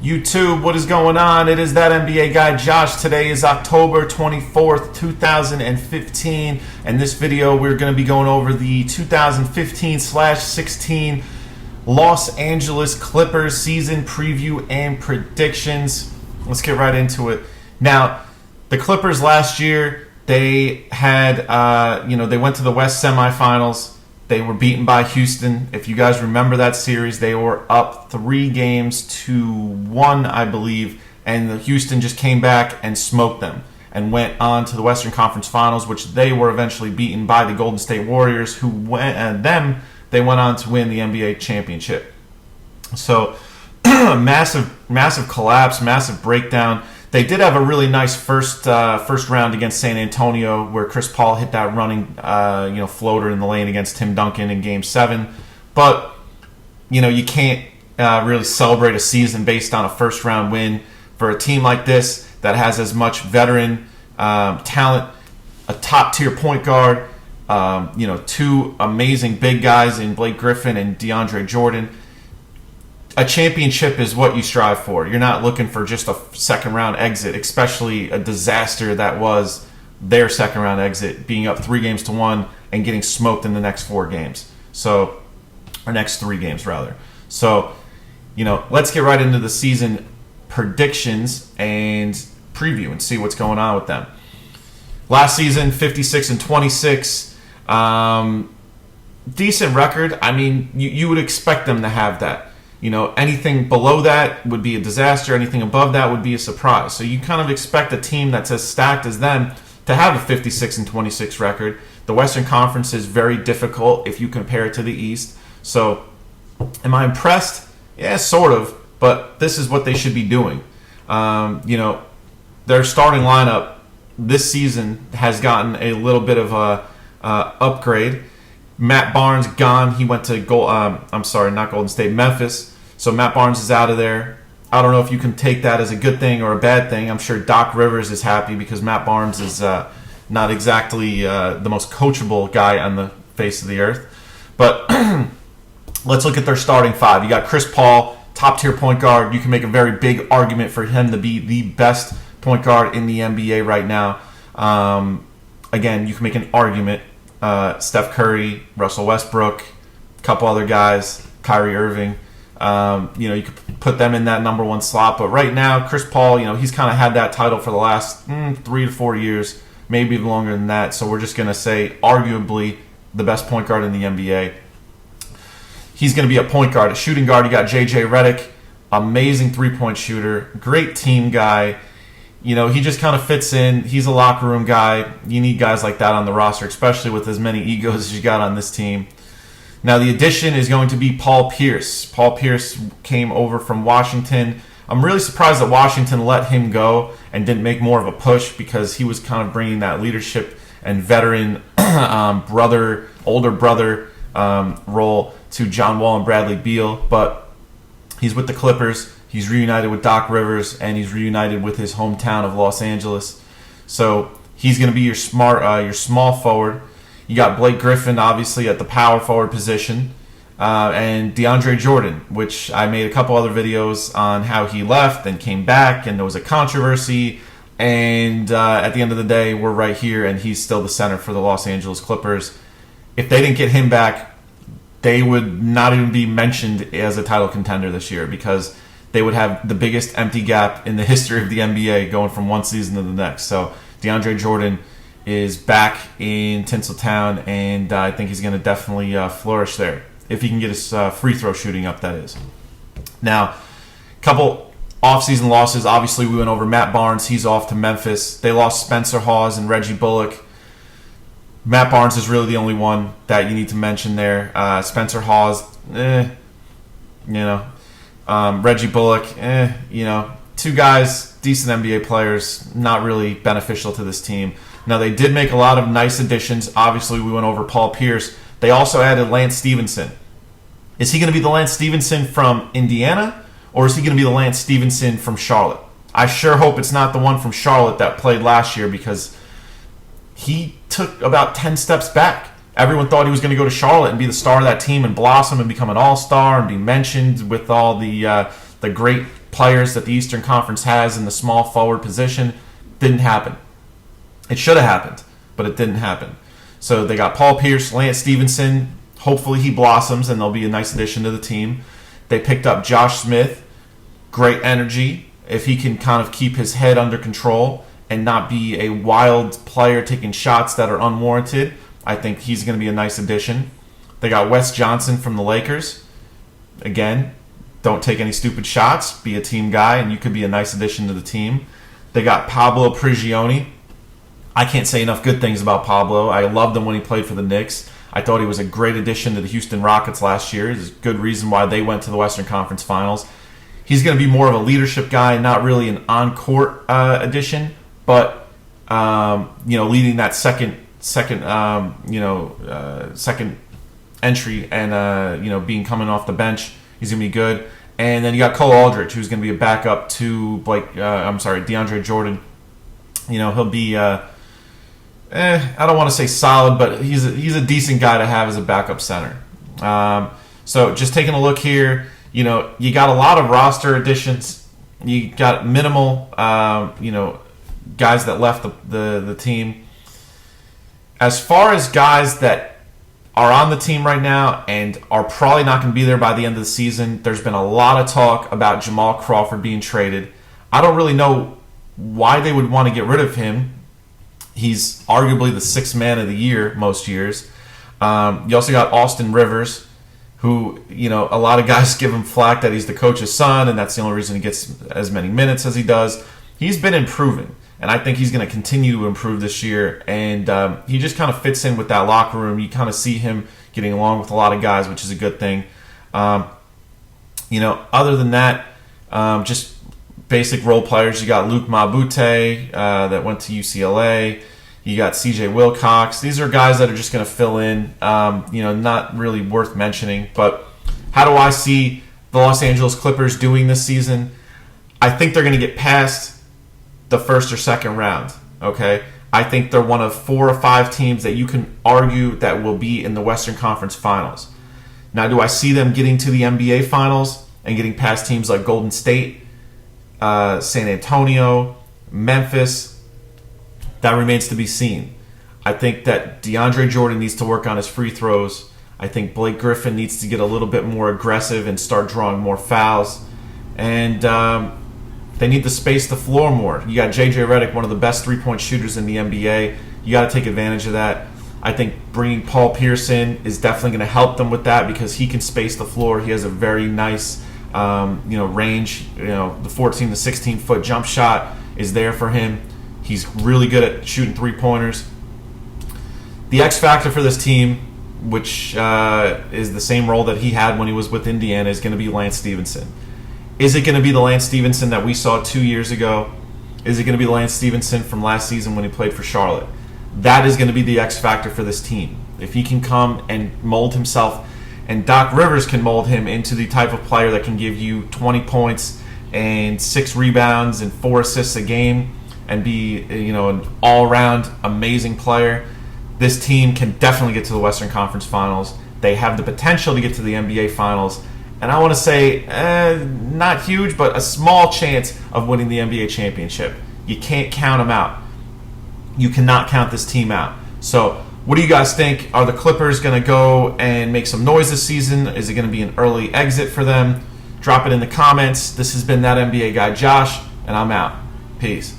YouTube, what is going on? It is that NBA guy Josh. Today is October 24th, 2015, and this video we're going to be going over the 2015/16 Los Angeles Clippers season preview and predictions. Let's get right into it. Now, the Clippers last year, they had, they went to the West semifinals. They were beaten by Houston. If you guys remember that series, they were up 3-1, I believe, and the Houston just came back and smoked them and went on to the Western Conference Finals, which they were eventually beaten by the Golden State Warriors, who went on to win the NBA championship. So, massive collapse, massive breakdown. They did have a really nice first round against San Antonio, where Chris Paul hit that running floater in the lane against Tim Duncan in Game 7. But you can't really celebrate a season based on a first round win for a team like this that has as much veteran talent, a top tier point guard, two amazing big guys in Blake Griffin and Deandre Jordan. A championship is what you strive for. You're not looking for just a second round exit, especially a disaster that was their second round exit, being up 3-1 and getting smoked in the next 4 games. So, or next 3 games rather. So, let's get right into the season predictions and preview and see what's going on with them. Last season, 56-26, decent record. I mean, you would expect them to have that. Anything below that would be a disaster. Anything above that would be a surprise. So you kind of expect a team that's as stacked as them to have a 56-26 record. The Western Conference is very difficult if you compare it to the East. So am I impressed? Yeah, sort of. But this is what they should be doing. Their starting lineup this season has gotten a little bit of a upgrade. Matt Barnes gone. He went to Golden State, Memphis. So Matt Barnes is out of there. I don't know if you can take that as a good thing or a bad thing. I'm sure Doc Rivers is happy because Matt Barnes is not exactly the most coachable guy on the face of the earth. But let's look at their starting 5. You got Chris Paul, top-tier point guard. You can make a very big argument for him to be the best point guard in the NBA right now. Again, you can make an argument. Steph Curry, Russell Westbrook, a couple other guys, Kyrie Irving. You could put them in that number 1 slot. But right now, Chris Paul, he's kind of had that title for the last 3 to 4 years, maybe even longer than that. So we're just going to say arguably the best point guard in the NBA. He's going to be a point guard. A shooting guard, you got J.J. Redick, amazing three-point shooter, great team guy. He just kind of fits in. He's a locker room guy. You need guys like that on the roster, especially with as many egos as you got on this team. Now, the addition is going to be Paul Pierce. Paul Pierce came over from Washington. I'm really surprised that Washington let him go and didn't make more of a push because he was kind of bringing that leadership and veteran older brother role to John Wall and Bradley Beal. But he's with the Clippers. He's reunited with Doc Rivers, and he's reunited with his hometown of Los Angeles. So he's going to be your small forward. You got Blake Griffin, obviously, at the power forward position, and Deandre Jordan, which I made a couple other videos on how he left and came back, and there was a controversy. And at the end of the day, we're right here, and he's still the center for the Los Angeles Clippers. If they didn't get him back, they would not even be mentioned as a title contender this year because they would have the biggest empty gap in the history of the NBA going from one season to the next. So DeAndre Jordan is back in Tinseltown, and I think he's going to definitely flourish there if he can get his free throw shooting up, that is. Now, a couple off-season losses. Obviously, we went over Matt Barnes. He's off to Memphis. They lost Spencer Hawes and Reggie Bullock. Matt Barnes is really the only one that you need to mention there. Spencer Hawes, Reggie Bullock, two guys, decent NBA players, not really beneficial to this team. Now, they did make a lot of nice additions. Obviously, we went over Paul Pierce. They also added Lance Stephenson. Is he going to be the Lance Stephenson from Indiana, or is he going to be the Lance Stephenson from Charlotte? I sure hope it's not the one from Charlotte that played last year, because he took about 10 steps back. Everyone thought he was going to go to Charlotte and be the star of that team and blossom and become an all-star and be mentioned with all the the great players that the Eastern Conference has in the small forward position. Didn't happen. It should have happened, but it didn't happen. So they got Paul Pierce, Lance Stephenson. Hopefully he blossoms and there'll be a nice addition to the team. They picked up Josh Smith. Great energy. If he can kind of keep his head under control and not be a wild player taking shots that are unwarranted, I think he's going to be a nice addition. They got Wes Johnson from the Lakers. Again, don't take any stupid shots. Be a team guy, and you could be a nice addition to the team. They got Pablo Prigioni. I can't say enough good things about Pablo. I loved him when he played for the Knicks. I thought he was a great addition to the Houston Rockets last year. There's a good reason why they went to the Western Conference Finals. He's going to be more of a leadership guy, not really an on-court addition, but leading that second entry and being coming off the bench. He's going to be good. And then you got Cole Aldrich, who's going to be a backup to Deandre Jordan. He'll be I don't want to say solid, but he's a decent guy to have as a backup center. So just taking a look here, you got a lot of roster additions. You got minimal, guys that left the team. As far as guys that are on the team right now and are probably not going to be there by the end of the season, there's been a lot of talk about Jamal Crawford being traded. I don't really know why they would want to get rid of him. He's arguably the sixth man of the year most years. You also got Austin Rivers, who, a lot of guys give him flack that he's the coach's son, and that's the only reason he gets as many minutes as he does. He's been improving, and I think he's going to continue to improve this year. And he just kind of fits in with that locker room. You kind of see him getting along with a lot of guys, which is a good thing. Other than that, just basic role players. You got Luke Mabute that went to UCLA. You got CJ Wilcox. These are guys that are just going to fill in, not really worth mentioning. But how do I see the Los Angeles Clippers doing this season? I think they're going to get past the first or second round, okay? I think they're one of 4 or 5 teams that you can argue that will be in the Western Conference Finals. Now, do I see them getting to the NBA Finals and getting past teams like Golden State, San Antonio, Memphis? That remains to be seen. I think that Deandre Jordan needs to work on his free throws. I think Blake Griffin needs to get a little bit more aggressive and start drawing more fouls. And they need to space the floor more. You got J.J. Redick, one of the best three-point shooters in the NBA. You got to take advantage of that. I think bringing Paul Pierce in is definitely going to help them with that because he can space the floor. He has a very nice range. The 14 to 16-foot jump shot is there for him. He's really good at shooting three-pointers. The X factor for this team, which is the same role that he had when he was with Indiana, is going to be Lance Stephenson. Is it going to be the Lance Stephenson that we saw 2 years ago? Is it going to be the Lance Stephenson from last season when he played for Charlotte? That is going to be the X factor for this team. If he can come and mold himself, and Doc Rivers can mold him into the type of player that can give you 20 points and 6 rebounds and 4 assists a game and be an all-around amazing player, this team can definitely get to the Western Conference Finals. They have the potential to get to the NBA Finals. And I want to say, not huge, but a small chance of winning the NBA championship. You can't count them out. You cannot count this team out. So what do you guys think? Are the Clippers going to go and make some noise this season? Is it going to be an early exit for them? Drop it in the comments. This has been That NBA Guy Josh, and I'm out. Peace.